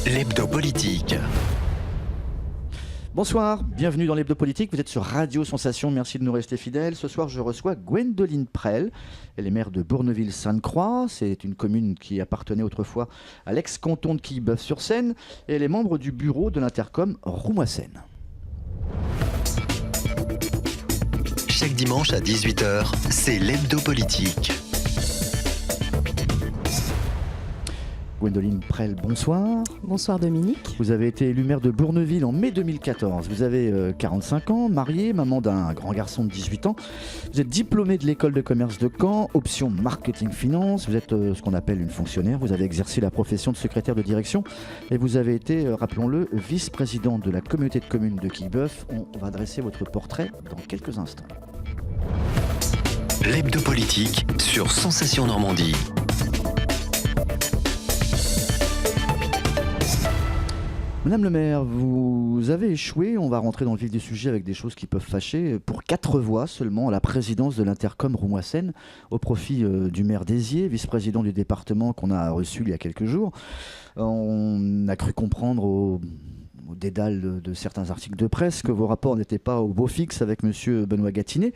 L'hebdo politique. Bonsoir, bienvenue dans l'hebdo politique, vous êtes sur Radio Sensation, merci de nous rester fidèles. Ce soir je reçois Gwendoline Prel, elle est maire de Bourneville-Sainte-Croix, c'est une commune qui appartenait autrefois à l'ex-canton de Quillebeuf-sur-Seine et elle est membre du bureau de l'intercom Roumois-Seine. Chaque dimanche à 18h, c'est l'hebdo politique. Gwendoline Prel, bonsoir. Bonsoir Dominique. Vous avez été élue maire de Bourneville en mai 2014. Vous avez 45 ans, mariée, maman d'un grand garçon de 18 ans. Vous êtes diplômée de l'école de commerce de Caen, option marketing finance. Vous êtes ce qu'on appelle une fonctionnaire. Vous avez exercé la profession de secrétaire de direction et vous avez été, rappelons-le, vice-présidente de la communauté de communes de Quillebeuf. On va dresser votre portrait dans quelques instants. L'hebdo politique sur Sensation Normandie. Madame le maire, vous avez échoué, on va rentrer dans le vif du sujet avec des choses qui peuvent fâcher, pour 4 voix seulement à la présidence de l'intercom Roumois-Seine, au profit du maire Désier, vice-président du département qu'on a reçu il y a quelques jours. On a cru comprendre au dédale de certains articles de presse que vos rapports n'étaient pas au beau fixe avec M. Benoît Gatinet,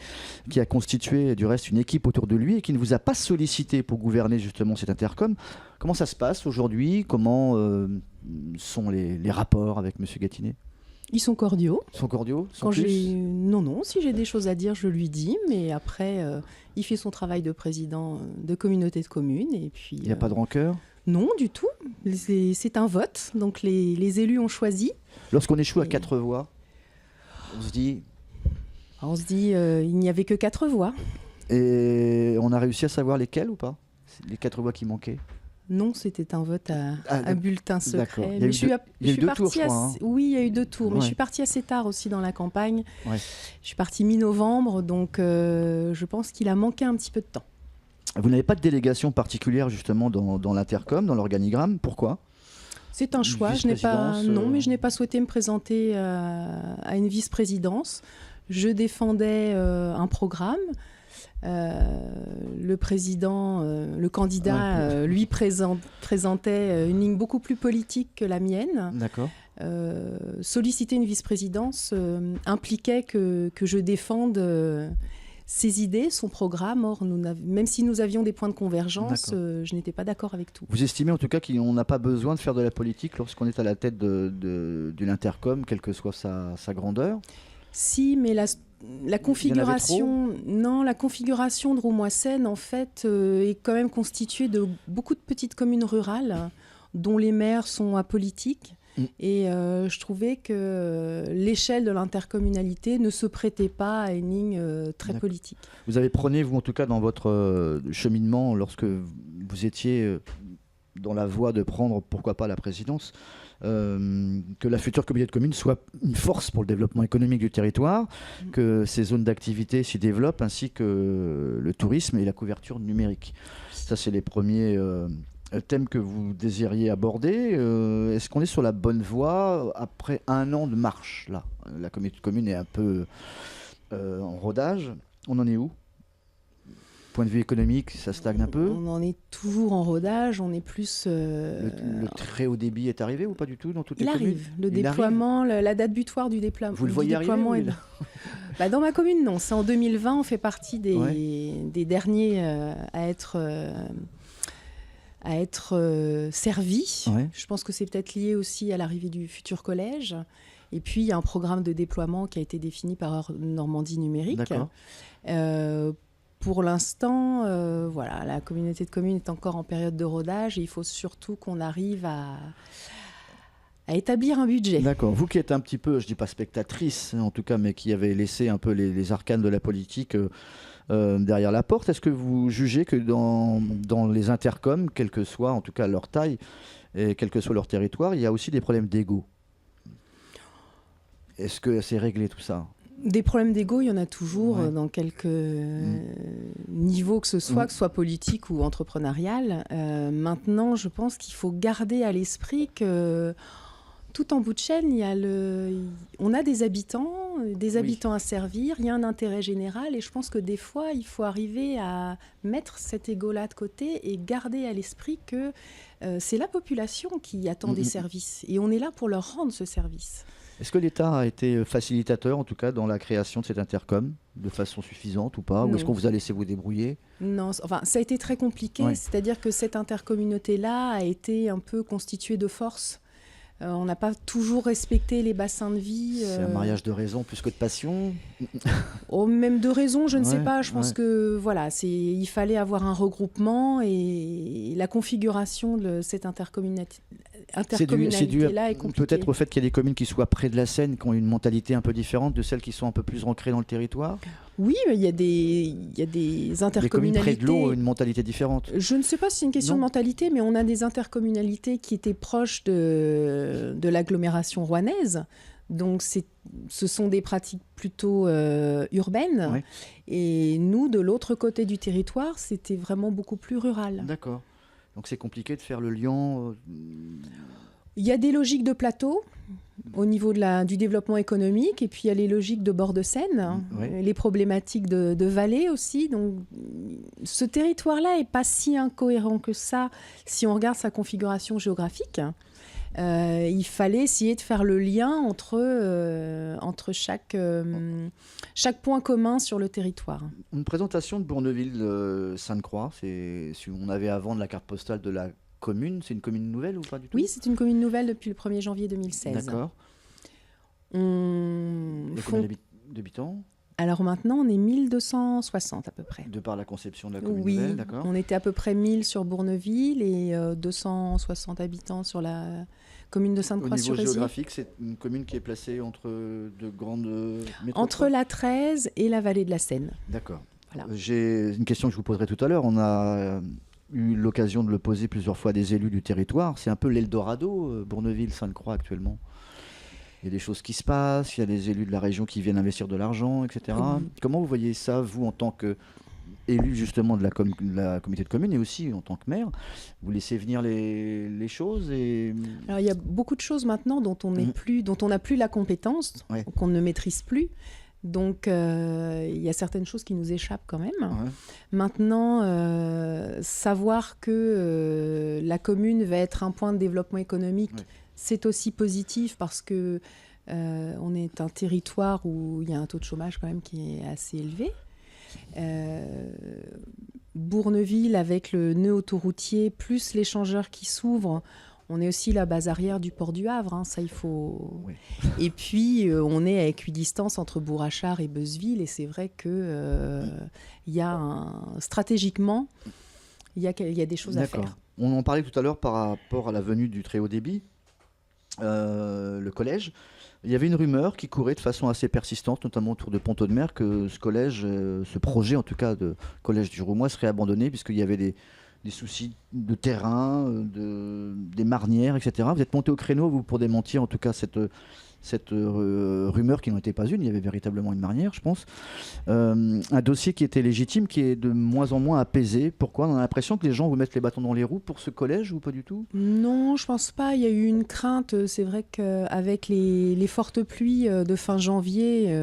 qui a constitué du reste une équipe autour de lui et qui ne vous a pas sollicité pour gouverner justement cette intercom. Comment ça se passe aujourd'hui ? Comment sont les rapports avec M. Gatinet ? Ils sont cordiaux. Ils sont cordiaux ? Quand non, si j'ai des choses à dire, je lui dis, mais après, il fait son travail de président de communauté de communes. Et puis, il n'y a pas de rancœur ? Non, du tout. C'est un vote, donc les élus ont choisi. Lorsqu'on échoue à 4 voix, on se dit... il n'y avait que 4 voix. Et on a réussi à savoir lesquelles ou pas ? Les 4 voix qui manquaient ? Non, c'était un vote à bulletin secret. Il y a eu 2 tours, je crois. Oui, il y a eu 2 tours, mais ouais. Je suis partie assez tard aussi dans la campagne. Ouais. Je suis partie mi-novembre, donc je pense qu'il a manqué un petit peu de temps. Vous n'avez pas de délégation particulière justement dans l'intercom, dans l'organigramme. Pourquoi ? C'est un choix. Je n'ai pas souhaité me présenter à une vice-présidence. Je défendais un programme. Le candidat, lui présentait une ligne beaucoup plus politique que la mienne. D'accord. Solliciter une vice-présidence impliquait que je défende ses idées, son programme. Or, même si nous avions des points de convergence, je n'étais pas d'accord avec tout. Vous estimez en tout cas qu'on n'a pas besoin de faire de la politique lorsqu'on est à la tête d'une intercom, quelle que soit sa grandeur ? Si, mais la configuration de Roumois-Seine, en fait, est quand même constituée de beaucoup de petites communes rurales dont les maires sont apolitiques. Et je trouvais que l'échelle de l'intercommunalité ne se prêtait pas à une ligne très politique. Vous avez prôné, vous en tout cas, dans votre cheminement, lorsque vous étiez dans la voie de prendre, pourquoi pas, la présidence, que la future communauté de communes soit une force pour le développement économique du territoire, que ces zones d'activité s'y développent, ainsi que le tourisme et la couverture numérique. Ça, c'est les premiers thèmes que vous désiriez aborder. Est-ce qu'on est sur la bonne voie après 1 an de marche là ? La communauté de communes est un peu en rodage. On en est où ? Point de vue économique, ça stagne un peu. On en est toujours en rodage, on est plus... Le très haut débit est arrivé ou pas du tout dans toutes les communes ? Le déploiement, la date butoir du déploiement. Vous le voyez arriver Dans ma commune, non. C'est en 2020, on fait partie des derniers à être servis. Ouais. Je pense que c'est peut-être lié aussi à l'arrivée du futur collège. Et puis, il y a un programme de déploiement qui a été défini par Normandie numérique. D'accord. Pour l'instant, la communauté de communes est encore en période de rodage et il faut surtout qu'on arrive à établir un budget. D'accord. Vous qui êtes un petit peu, je ne dis pas spectatrice en tout cas, mais qui avez laissé un peu les arcanes de la politique derrière la porte, est-ce que vous jugez que dans les intercoms, quelle que soit en tout cas leur taille et quel que soit leur territoire, il y a aussi des problèmes d'ego ? Est-ce que c'est réglé tout ça ? Des problèmes d'ego, il y en a toujours dans quelques niveaux que ce soit politique ou entrepreneurial. Maintenant, je pense qu'il faut garder à l'esprit que tout en bout de chaîne, on a des habitants à servir, il y a un intérêt général et je pense que des fois, il faut arriver à mettre cet ego-là de côté et garder à l'esprit que c'est la population qui attend des services et on est là pour leur rendre ce service. Est-ce que l'État a été facilitateur, en tout cas, dans la création de cette intercom, de façon suffisante ou pas? Ou est-ce qu'on vous a laissé vous débrouiller? Non, enfin, ça a été très compliqué. Ouais. C'est-à-dire que cette intercommunauté-là a été un peu constituée de force. On n'a pas toujours respecté les bassins de vie. C'est un mariage de raison plus que de passion. Même de raison, je ne sais pas. Je pense que voilà, il fallait avoir un regroupement et la configuration de cette intercommunalité-là est compliquée. Peut-être au fait qu'il y a des communes qui soient près de la Seine, qui ont une mentalité un peu différente de celles qui sont un peu plus ancrées dans le territoire. Oui, mais il y a des intercommunalités. Les communes près de l'eau ont une mentalité différente. Je ne sais pas si c'est une question de mentalité, mais on a des intercommunalités qui étaient proches de l'agglomération rouennaise. Donc, ce sont des pratiques plutôt urbaines. Ouais. Et nous, de l'autre côté du territoire, c'était vraiment beaucoup plus rural. D'accord. Donc, c'est compliqué de faire le lien. Il y a des logiques de plateau au niveau du développement économique, et puis il y a les logiques de bord de Seine, les problématiques de vallée aussi. Donc, ce territoire-là n'est pas si incohérent que ça si on regarde sa configuration géographique. Il fallait essayer de faire le lien entre chaque point commun sur le territoire. Une présentation de Bourneville-Sainte-Croix, on avait avant de la carte postale de la commune, c'est une commune nouvelle ou pas du tout? Oui, c'est une commune nouvelle depuis le 1er janvier 2016. D'accord. Combien d'habitants? Alors maintenant, on est 1260 à peu près. De par la conception de la commune nouvelle, d'accord. On était à peu près 1000 sur Bourneville et 260 habitants sur la commune de Sainte-Croix-sur-Ézier. Au niveau géographique, c'est une commune qui est placée entre de grandes métropoles? Entre la 13 et la vallée de la Seine. D'accord. Voilà. J'ai une question que je vous poserai tout à l'heure. On a eu l'occasion de le poser plusieurs fois à des élus du territoire. C'est un peu l'Eldorado, Bourneville-Sainte-Croix actuellement. Il y a des choses qui se passent, il y a des élus de la région qui viennent investir de l'argent, etc. Comment vous voyez ça, vous, en tant qu'élu justement de la communauté de communes et aussi en tant que maire? Vous laissez venir les choses Alors, il y a beaucoup de choses maintenant dont on n'a plus la compétence, qu'on ne maîtrise plus. Donc, il y a certaines choses qui nous échappent quand même. Ouais. Maintenant, savoir que la commune va être un point de développement économique, c'est aussi positif parce que on est un territoire où il y a un taux de chômage quand même qui est assez élevé. Bourneville, avec le nœud autoroutier, plus l'échangeur qui s'ouvre, on est aussi la base arrière du port du Havre, ça il faut. Oui. Et puis on est à équidistance entre Bourrachard et Beuzeville, et c'est vrai que y a stratégiquement, il y a des choses à faire. On en parlait tout à l'heure par rapport à la venue du très haut débit, le collège. Il y avait une rumeur qui courait de façon assez persistante, notamment autour de Pont-Audemer, que ce collège, ce projet en tout cas de collège du Roumois serait abandonné puisqu'il y avait des soucis de terrain, des marnières, etc. Vous êtes monté au créneau, vous, pour démentir en tout cas cette rumeur qui n'en était pas une, il y avait véritablement une marnière, je pense. Un dossier qui était légitime, qui est de moins en moins apaisé. Pourquoi? On a l'impression que les gens vous mettent les bâtons dans les roues pour ce collège ou pas du tout? Non, je pense pas. Il y a eu une crainte. C'est vrai qu'avec les fortes pluies de fin janvier,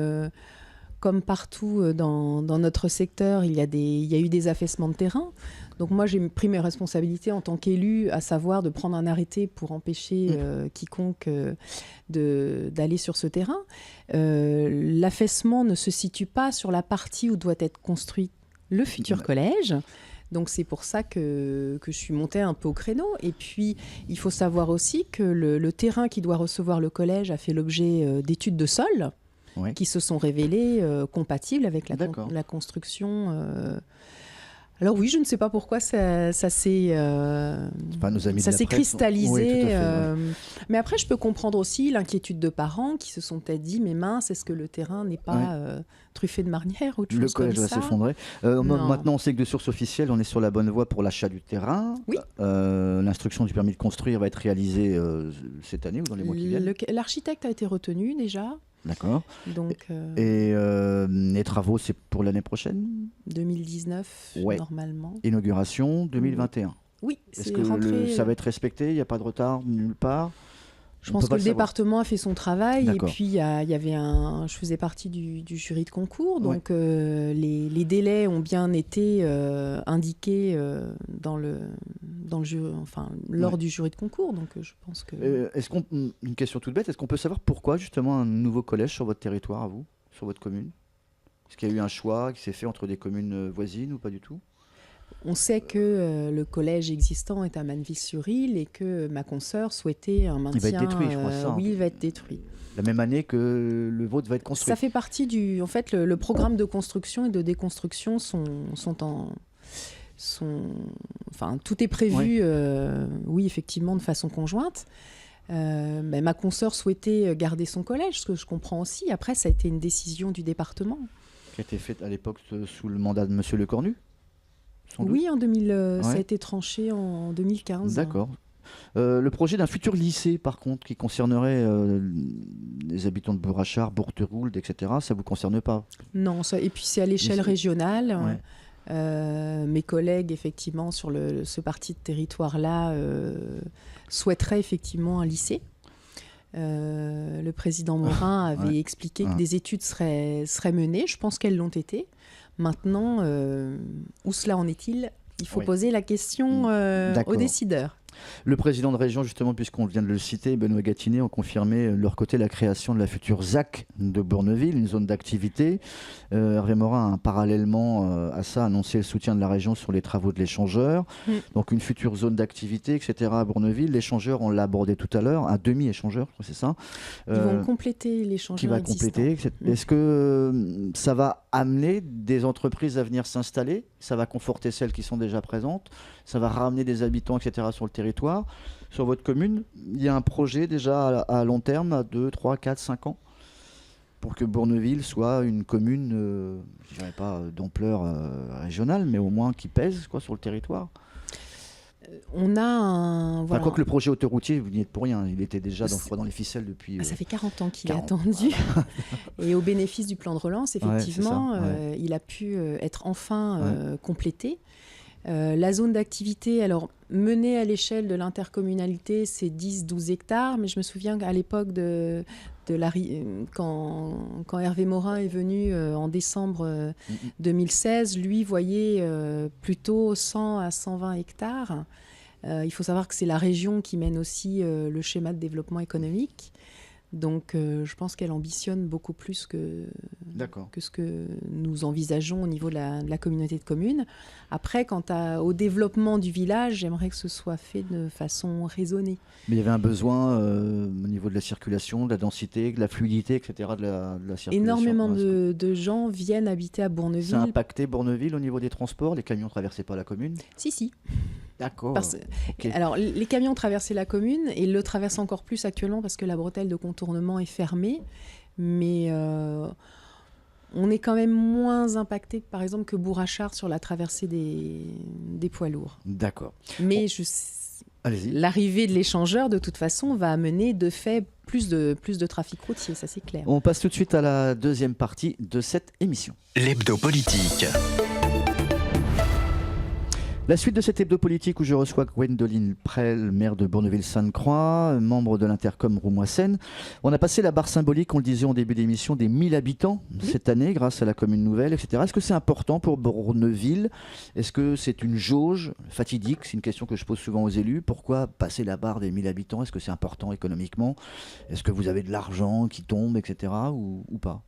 comme partout dans notre secteur, il y a eu des affaissements de terrain. Donc moi, j'ai pris mes responsabilités en tant qu'élu, à savoir de prendre un arrêté pour empêcher quiconque d'aller sur ce terrain. L'affaissement ne se situe pas sur la partie où doit être construit le futur collège. Donc c'est pour ça que je suis montée un peu au créneau. Et puis, il faut savoir aussi que le terrain qui doit recevoir le collège a fait l'objet d'études de sol qui se sont révélées compatibles avec la construction. Alors oui, je ne sais pas pourquoi ça s'est cristallisé. Mais après, je peux comprendre aussi l'inquiétude de parents qui se sont peut-être dit, mais mince, est-ce que le terrain n'est pas truffé de marnières ou de choses comme ça? Le collège va s'effondrer. Maintenant, on sait que de source officielle, on est sur la bonne voie pour l'achat du terrain. Oui. L'instruction du permis de construire va être réalisée cette année ou dans les mois qui viennent. L'architecte a été retenu déjà. D'accord. Donc, et les travaux, c'est pour l'année prochaine? 2019, normalement. Inauguration 2021. Oui, Est-ce que ça va être respecté? Il n'y a pas de retard nulle part? Je pense que le savoir. département a fait son travail, D'accord. et puis il y avait je faisais partie du jury de concours, donc les délais ont bien été indiqués lors du jury de concours, donc je pense que... Une question toute bête, est-ce qu'on peut savoir pourquoi justement un nouveau collège sur votre territoire à vous, sur votre commune? Est-ce qu'il y a eu un choix qui s'est fait entre des communes voisines ou pas du tout? On sait que le collège existant est à Manneville-sur-Isle et que ma consoeur souhaitait un maintien... Il va être détruit, je crois, ça. Oui, il va être détruit. La même année que le vôtre va être construit. Ça fait partie En fait, le programme de construction et de déconstruction Enfin, tout est prévu, oui, effectivement, de façon conjointe. Ma consoeur souhaitait garder son collège, ce que je comprends aussi. Après, ça a été une décision du département. Qui a été faite à l'époque sous le mandat de M. Lecornu? Oui, ça a été tranché en 2015. D'accord. Le projet d'un futur lycée, par contre, qui concernerait les habitants de Bourrachard, Bourteroulde, etc., ça ne vous concerne pas? Non, et puis c'est à l'échelle régionale. Ouais. Mes collègues, effectivement, sur ce parti de territoire-là, souhaiteraient effectivement un lycée. Le président Morin avait expliqué que des études seraient menées. Je pense qu'elles l'ont été. Maintenant, où cela en est-il? Il faut poser la question aux décideurs. Le président de région, justement, puisqu'on vient de le citer, Benoît Gatinet, ont confirmé de leur côté la création de la future ZAC de Bourneville, une zone d'activité. Hervé Morin a parallèlement à ça annoncé le soutien de la région sur les travaux de l'échangeur. Donc une future zone d'activité, etc. à Bourneville. L'échangeur, on l'a abordé tout à l'heure, un demi-échangeur, c'est ça. Ils vont compléter l'échangeur qui va existant. Compléter. Est-ce que ça va amener des entreprises à venir s'installer? Ça va conforter celles qui sont déjà présentes? Ça va ramener des habitants, etc. sur le territoire? Sur votre commune, il y a un projet déjà à long terme, à 2, 3, 4, 5 ans, pour que Bourneville soit une commune, je dirais pas d'ampleur régionale, mais au moins qui pèse sur le territoire? On a un... Enfin, quoique le projet autoroutier, vous n'y êtes pour rien, il était déjà dans les ficelles depuis... Ça fait 40 ans qu'il est attendu. Et au bénéfice du plan de relance, effectivement, il a pu être enfin complété. La zone d'activité, alors menée à l'échelle de l'intercommunalité, c'est 10-12 hectares, mais je me souviens qu'à l'époque quand Hervé Morin est venu en décembre 2016, lui voyait plutôt 100 à 120 hectares. Il faut savoir que c'est la région qui mène aussi le schéma de développement économique. Donc je pense qu'elle ambitionne beaucoup plus que ce que nous envisageons au niveau de la communauté de communes. Après, quant au développement du village, j'aimerais que ce soit fait de façon raisonnée. Mais il y avait un besoin au niveau de la circulation, de la densité, de la fluidité, etc. de la circulation. Énormément de gens viennent habiter à Bourneville. Ça a impacté Bourneville au niveau des transports? Les camions ne traversaient pas la commune? Si. D'accord. Alors, les camions traversaient la commune et le traversent encore plus actuellement parce que la bretelle de contournement est fermée. Mais on est quand même moins impacté, par exemple, que Bourrachard sur la traversée des poids lourds. D'accord. Mais Allez-y. L'arrivée de l'échangeur, de toute façon, va amener de fait plus de trafic routier, ça c'est clair. On passe tout de suite à la deuxième partie de cette émission. L'hebdo politique. La suite de cet hebdo politique où je reçois Gwendoline Prel, maire de Bourneville-Sainte-Croix, membre de l'intercom Roumois-Seine. On a passé la barre symbolique, on le disait en début d'émission, des 1000 habitants cette année grâce à la commune nouvelle, etc. Est-ce que c'est important pour Bourneville? Est-ce que c'est une jauge fatidique? C'est une question que je pose souvent aux élus. Pourquoi passer la barre des 1000 habitants? Est-ce que c'est important économiquement? Est-ce que vous avez de l'argent qui tombe, etc. ou pas?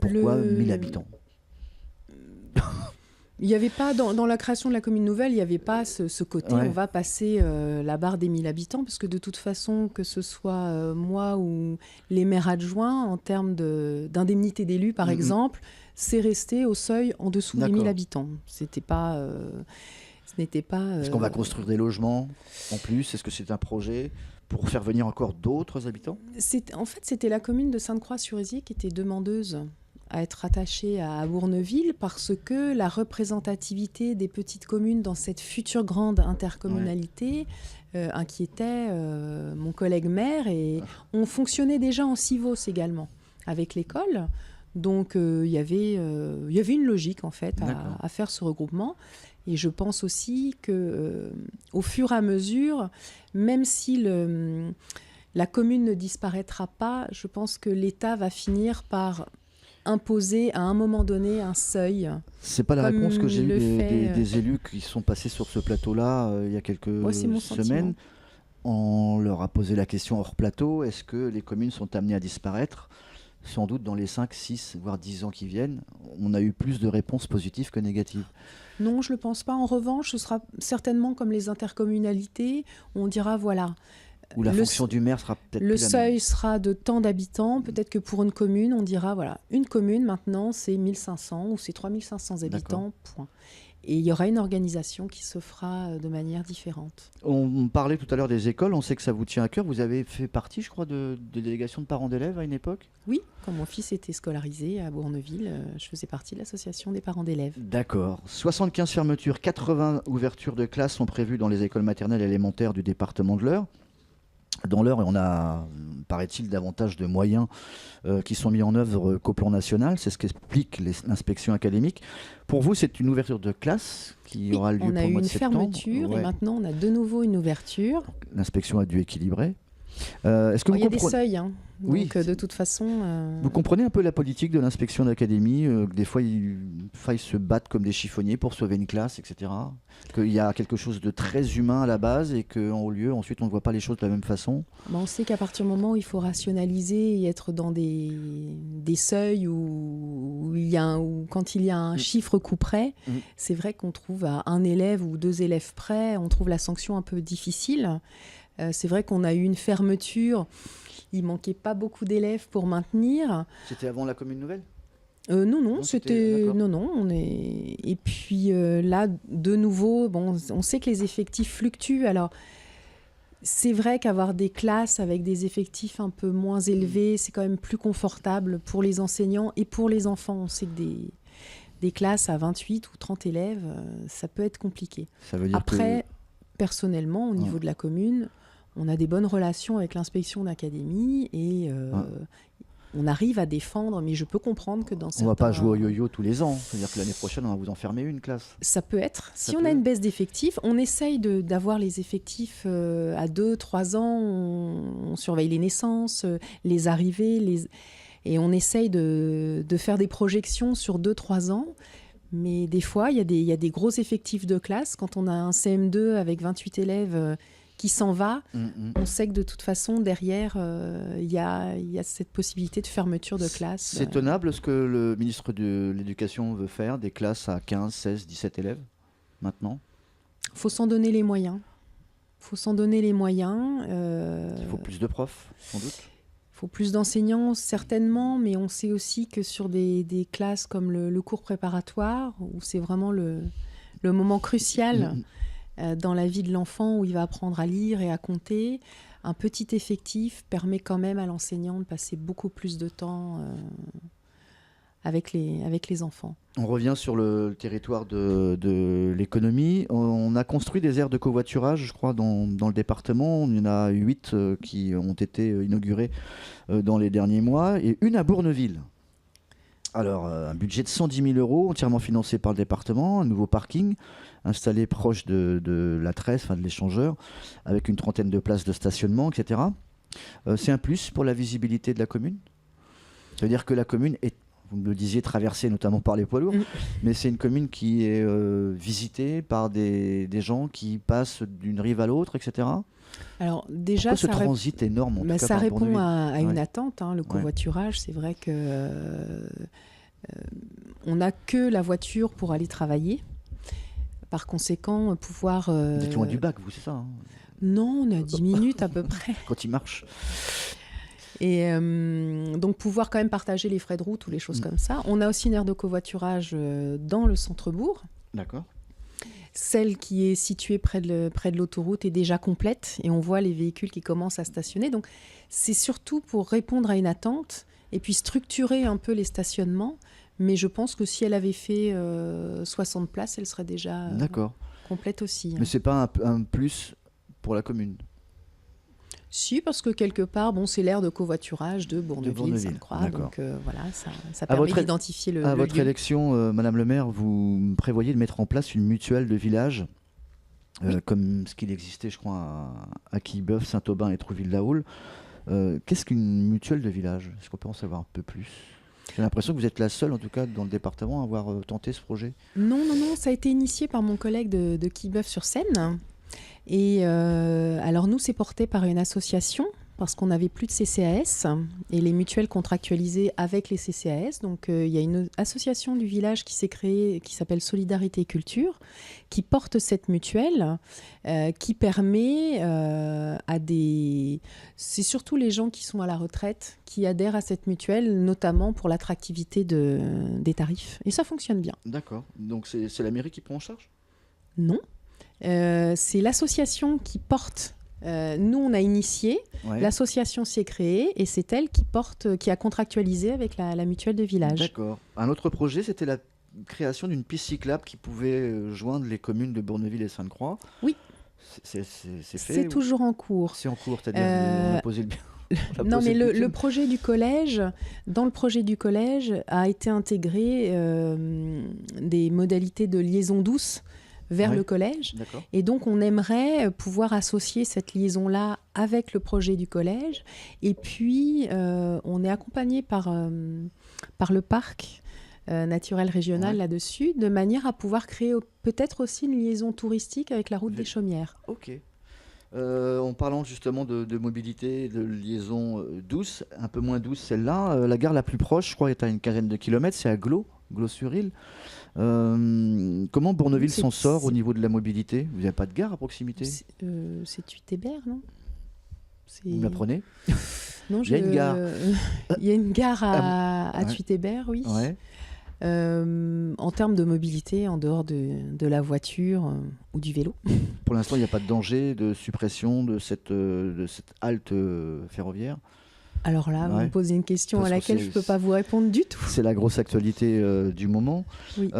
Pourquoi 1000 habitants? Il n'y avait pas, dans la création de la commune nouvelle, il n'y avait pas ce côté on va passer la barre des 1000 habitants, parce que de toute façon, que ce soit moi ou les maires adjoints, en termes d'indemnité d'élu, par exemple, c'est resté au seuil en dessous des 1000 habitants. Ce n'était pas... Est-ce qu'on va construire des logements en plus? Est-ce que c'est un projet pour faire venir encore d'autres habitants? En fait, c'était la commune de Sainte-Croix-sur-Ézier qui était demandeuse à être rattachée à Bourneville parce que la représentativité des petites communes dans cette future grande intercommunalité inquiétait mon collègue maire, et on fonctionnait déjà en CIVOS également avec l'école. Donc il y avait une logique en fait à faire ce regroupement. Et je pense aussi qu'au fur et à mesure, même si la commune ne disparaîtra pas. Je pense que l'État va finir par imposer à un moment donné un seuil. C'est pas la réponse que j'ai eue fait, des élus qui sont passés sur ce plateau-là il y a quelques semaines. Sentiment. On leur a posé la question hors plateau, est-ce que les communes sont amenées à disparaître ? Sans doute dans les 5, 6, voire 10 ans qui viennent, on a eu plus de réponses positives que négatives. Non, je ne le pense pas. En revanche, ce sera certainement comme les intercommunalités. On dira, voilà, Ou la fonction du maire sera peut-être le plus la seuil même. sera de tant d'habitants. Peut-être que pour une commune, on dira, voilà, une commune maintenant, c'est 1500 ou c'est 3500 habitants, point. Et il y aura une organisation qui se fera de manière différente. On parlait tout à l'heure des écoles, on sait que ça vous tient à cœur. Vous avez fait partie, je crois, de délégations de parents d'élèves à une époque ? Oui, quand mon fils était scolarisé à Bourneville, je faisais partie de l'association des parents d'élèves. D'accord. 75 fermetures, 80 ouvertures de classes sont prévues dans les écoles maternelles et élémentaires du département de l'Eure. Dans l'Eure, on a, paraît-il, davantage de moyens qui sont mis en œuvre qu'au plan national. C'est ce qu'explique l'inspection académique. Pour vous, c'est une ouverture de classe qui aura lieu pour le mois de septembre. On a eu une fermeture et maintenant on a de nouveau une ouverture. L'inspection a dû équilibrer. Est-ce que il y a des seuils, hein. Donc oui, de toute façon... Vous comprenez un peu la politique de l'inspection d'académie, que des fois ils faillent se battre comme des chiffonniers pour sauver une classe, etc. Qu'il y a quelque chose de très humain à la base et qu'en lieu, ensuite, on ne voit pas les choses de la même façon. On sait qu'à partir du moment où il faut rationaliser et être dans des seuils où quand il y a un chiffre coup près, c'est vrai qu'on trouve à un élève ou 2 élèves près, on trouve la sanction un peu difficile. C'est vrai qu'on a eu une fermeture, il manquait pas beaucoup d'élèves pour maintenir. C'était avant la commune nouvelle ? Non, c'était non. Et puis là, de nouveau, on sait que les effectifs fluctuent. Alors, c'est vrai qu'avoir des classes avec des effectifs un peu moins élevés, c'est quand même plus confortable pour les enseignants et pour les enfants. On sait que des classes à 28 ou 30 élèves, ça peut être compliqué. Ça veut dire Après, personnellement, au niveau de la commune, on a des bonnes relations avec l'inspection d'académie et on arrive à défendre, mais je peux comprendre que dans certains... On ne va pas jouer au yo-yo tous les ans. C'est-à-dire que l'année prochaine, on va vous enfermer une classe. Ça peut être. Si on a une baisse d'effectifs, on essaye d'avoir les effectifs à 2-3 ans. On surveille les naissances, les arrivées, et on essaye de faire des projections sur 2-3 ans. Mais des fois, il y a des gros effectifs de classe. Quand on a un CM2 avec 28 élèves qui s'en va, on sait que de toute façon, derrière, il y a cette possibilité de fermeture de classe. C'est tenable ce que le ministre de l'Éducation veut faire, des classes à 15, 16, 17 élèves, maintenant ? Il faut s'en donner les moyens. Il faut plus de profs, sans doute ? Il faut plus d'enseignants, certainement, mais on sait aussi que sur des classes comme le cours préparatoire, où c'est vraiment le moment crucial dans la vie de l'enfant, où il va apprendre à lire et à compter, un petit effectif permet quand même à l'enseignant de passer beaucoup plus de temps avec les enfants. On revient sur le territoire de l'économie. On a construit des aires de covoiturage, je crois, dans le département. Il y en a 8 qui ont été inaugurées dans les derniers mois, et une à Bourneville. Alors, un budget de 110 000 €, entièrement financé par le département, un nouveau parking installé proche de la Tresse, de l'échangeur, avec une 30aine de places de stationnement, etc. C'est un plus pour la visibilité de la commune. Ça veut dire que la commune est, vous me le disiez, traversée notamment par les poids lourds, mais c'est une commune qui est visitée par des gens qui passent d'une rive à l'autre, etc. Alors déjà, pourquoi ce transit énorme en tout cas, ça répond à une attente. Le covoiturage, c'est vrai que on n'a que la voiture pour aller travailler. Par conséquent, pouvoir... Vous êtes loin du bac, vous, c'est ça Non, on est à 10 minutes à peu près. Quand il marche. Et donc pouvoir quand même partager les frais de route ou les choses comme ça. On a aussi une aire de covoiturage dans le centre-bourg. D'accord. Celle qui est située près de l'autoroute est déjà complète et on voit les véhicules qui commencent à stationner. Donc c'est surtout pour répondre à une attente et puis structurer un peu les stationnements. Mais je pense que si elle avait fait 60 places, elle serait déjà complète aussi. Mais ce n'est pas un plus pour la commune ? Si, parce que quelque part, c'est l'aire de covoiturage de Bourneville, ça me croit. Donc voilà, ça permet d'identifier le À lieu. votre élection, Madame le maire, vous prévoyez de mettre en place une mutuelle de village comme ce qu'il existait, je crois, à Quillebeuf, Saint-Aubin et Trouville-la-Haule. Qu'est-ce qu'une mutuelle de village? Est-ce qu'on peut en savoir un peu plus? J'ai l'impression que vous êtes la seule, en tout cas, dans le département, à avoir tenté ce projet. Non, ça a été initié par mon collègue de Quillebeuf-sur-Seine. Et alors nous, c'est porté par une association, parce qu'on n'avait plus de CCAS, et les mutuelles contractualisées avec les CCAS. Donc il y a une association du village qui s'est créée, qui s'appelle Solidarité et Culture, qui porte cette mutuelle, qui permet à des... C'est surtout les gens qui sont à la retraite qui adhèrent à cette mutuelle, notamment pour l'attractivité des tarifs. Et ça fonctionne bien. D'accord. Donc c'est la mairie qui prend en charge? Non. C'est l'association qui porte. Nous, on a initié, l'association s'y est créée et c'est elle qui a contractualisé avec la mutuelle de village. D'accord. Un autre projet, c'était la création d'une piste cyclable qui pouvait joindre les communes de Bourneville et Sainte-Croix. Oui. C'est fait? C'est toujours en cours. C'est en cours, c'est-à-dire on a posé le bien. Non, mais le projet du collège, dans le projet du collège, a été intégré des modalités de liaison douce vers le collège. D'accord. Et donc, on aimerait pouvoir associer cette liaison-là avec le projet du collège. Et puis, on est accompagné par le parc naturel régional là-dessus, de manière à pouvoir créer peut-être aussi une liaison touristique avec la route des Chaumières. Ok. En parlant justement de mobilité, de liaison douce, un peu moins douce celle-là, la gare la plus proche, je crois, est à une quinzaine de kilomètres, c'est à Glos-sur-Île. Comment Bourneville s'en sort au niveau de la mobilité? Vous n'avez pas de gare à proximité? C'est Thuit-Hébert, non? Vous me l'apprenez? Non, il y a une gare. Il y a une gare à Thuit-Hébert, oui. Ouais. En termes de mobilité, en dehors de la voiture ou du vélo. Pour l'instant, il n'y a pas de danger de suppression de cette halte ferroviaire? Alors là, vous me posez une question à laquelle je ne peux pas vous répondre du tout. C'est la grosse actualité du moment. Oui.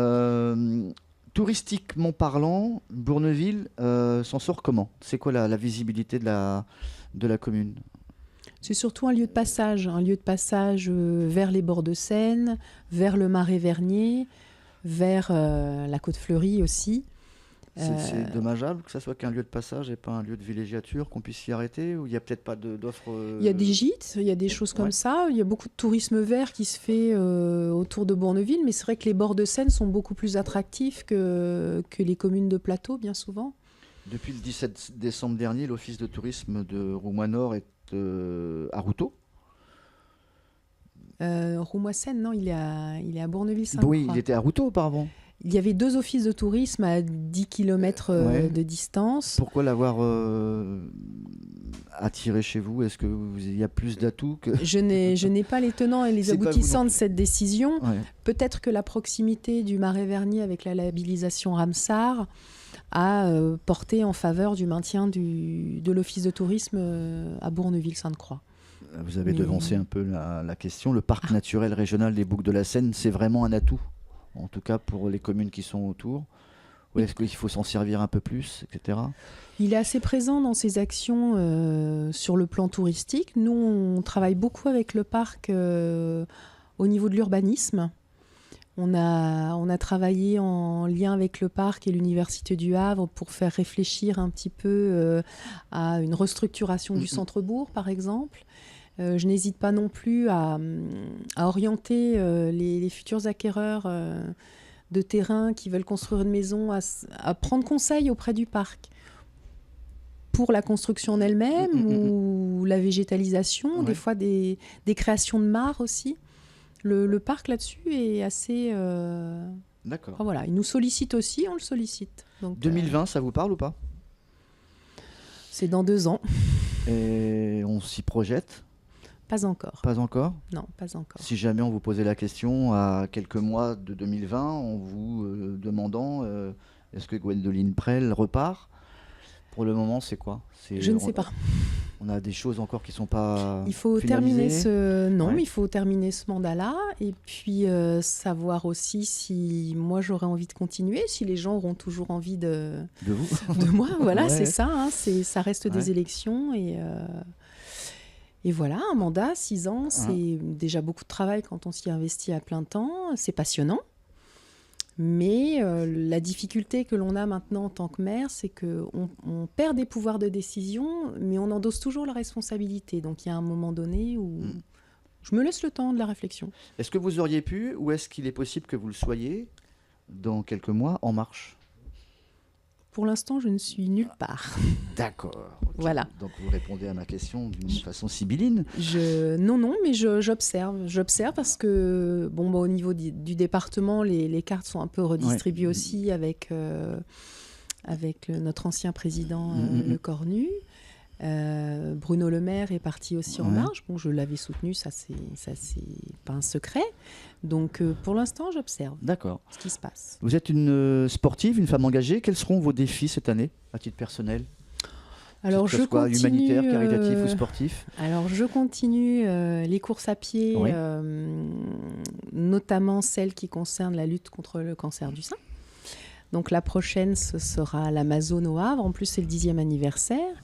Touristiquement parlant, Bourneville s'en sort comment? C'est quoi la visibilité de la commune? C'est surtout un lieu de passage vers les bords de Seine, vers le Marais Vernier, vers la Côte Fleurie aussi. C'est dommageable que ça soit qu'un lieu de passage et pas un lieu de villégiature, qu'on puisse s'y arrêter, ou il n'y a peut-être pas d'offres Il y a des gîtes, il y a des choses comme ça. Il y a beaucoup de tourisme vert qui se fait autour de Bourneville, mais c'est vrai que les bords de Seine sont beaucoup plus attractifs que les communes de plateau, bien souvent. Depuis le 17 décembre dernier, l'office de tourisme de Roumois-Nord est à Routot. Roumois-Seine, non, il est à Bourneville-Sainte-Croix. Oui, il était à Routot auparavant. Il y avait 2 offices de tourisme à 10 km de distance. Pourquoi l'avoir attiré chez vous? Est-ce qu'il y a plus d'atouts que... Je n'ai pas les tenants et les aboutissants de cette décision. Ouais. Peut-être que la proximité du Marais Vernier avec la labellisation Ramsar a porté en faveur du maintien de l'office de tourisme à Bourneville-Sainte-Croix. Vous avez devancé un peu la question. Le parc naturel régional des Boucles de la Seine, c'est vraiment un atout, en tout cas pour les communes qui sont autour? Ou est-ce qu'il faut s'en servir un peu plus, etc.? Il est assez présent dans ses actions sur le plan touristique. Nous, on travaille beaucoup avec le parc au niveau de l'urbanisme. On a travaillé en lien avec le parc et l'Université du Havre pour faire réfléchir un petit peu à une restructuration du centre-bourg, par exemple. Je n'hésite pas non plus à orienter les futurs acquéreurs de terrain qui veulent construire une maison à prendre conseil auprès du parc pour la construction en elle-même ou la végétalisation, des fois des créations de mares aussi. Le parc là-dessus est assez... D'accord. Enfin, voilà, il nous sollicite aussi, on le sollicite. Donc, 2020, ça vous parle ou pas? C'est dans 2 ans. Et on s'y projette? Pas encore. Pas encore? Non, pas encore. Si jamais on vous posait la question à quelques mois de 2020 en vous demandant est-ce que Gwendoline Prel repart? Pour le moment, c'est quoi? Je ne sais pas. On a des choses encore qui ne sont pas Il faut finalisées. terminer il faut terminer ce mandat-là et puis savoir aussi si moi j'aurais envie de continuer, si les gens auront toujours envie de vous, de moi. Voilà, Ouais. c'est ça. Hein, ça reste des élections et voilà, un mandat, 6 ans, c'est déjà beaucoup de travail quand on s'y investit à plein temps. C'est passionnant. Mais la difficulté que l'on a maintenant en tant que maire, c'est qu'on perd des pouvoirs de décision, mais on endosse toujours la responsabilité. Donc il y a un moment donné où je me laisse le temps de la réflexion. Est-ce que vous auriez pu, ou est-ce qu'il est possible que vous le soyez, dans quelques mois, En Marche ? Pour l'instant, je ne suis nulle part. D'accord. Okay. Voilà. Donc vous répondez à ma question d'une façon sibylline. Non, mais j'observe. J'observe parce que, au niveau du département, les cartes sont un peu redistribuées aussi avec notre ancien président Le Cornu. Bruno Le Maire est parti aussi en marche. Bon, je l'avais soutenu, ça c'est pas un secret. Donc pour l'instant, j'observe. D'accord. Ce qui se passe. Vous êtes une sportive, une femme engagée. Quels seront vos défis cette année, à titre personnel ? Alors je continue, humanitaire, caritatif ou sportif ? Alors je continue les courses à pied, notamment celles qui concernent la lutte contre le cancer du sein. Donc la prochaine, ce sera l'Amazone au Havre. En plus, c'est le 10e anniversaire.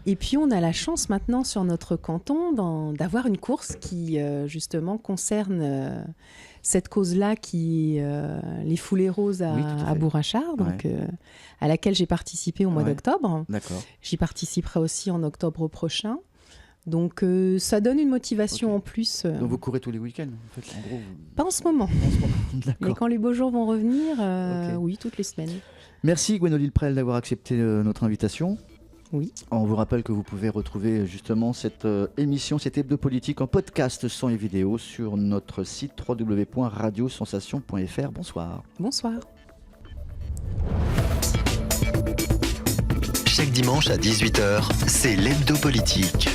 Et puis, on a la chance maintenant sur notre canton d'avoir une course qui, justement, concerne cette cause-là, qui est les Foulées Roses à Bourg-Achard, donc, à laquelle j'ai participé au mois d'octobre. D'accord. J'y participerai aussi en octobre prochain. Donc, ça donne une motivation en plus. Donc, vous courez tous les week-ends, en fait, en gros. Pas en ce moment. Mais quand les beaux jours vont revenir, oui, toutes les semaines. Merci Gwénoline Prel d'avoir accepté notre invitation. Oui. On vous rappelle que vous pouvez retrouver justement cette émission, cette hebdo politique en podcast son et vidéo sur notre site www.radiosensation.fr. Bonsoir. Bonsoir. Chaque dimanche à 18h, c'est l'hebdo politique.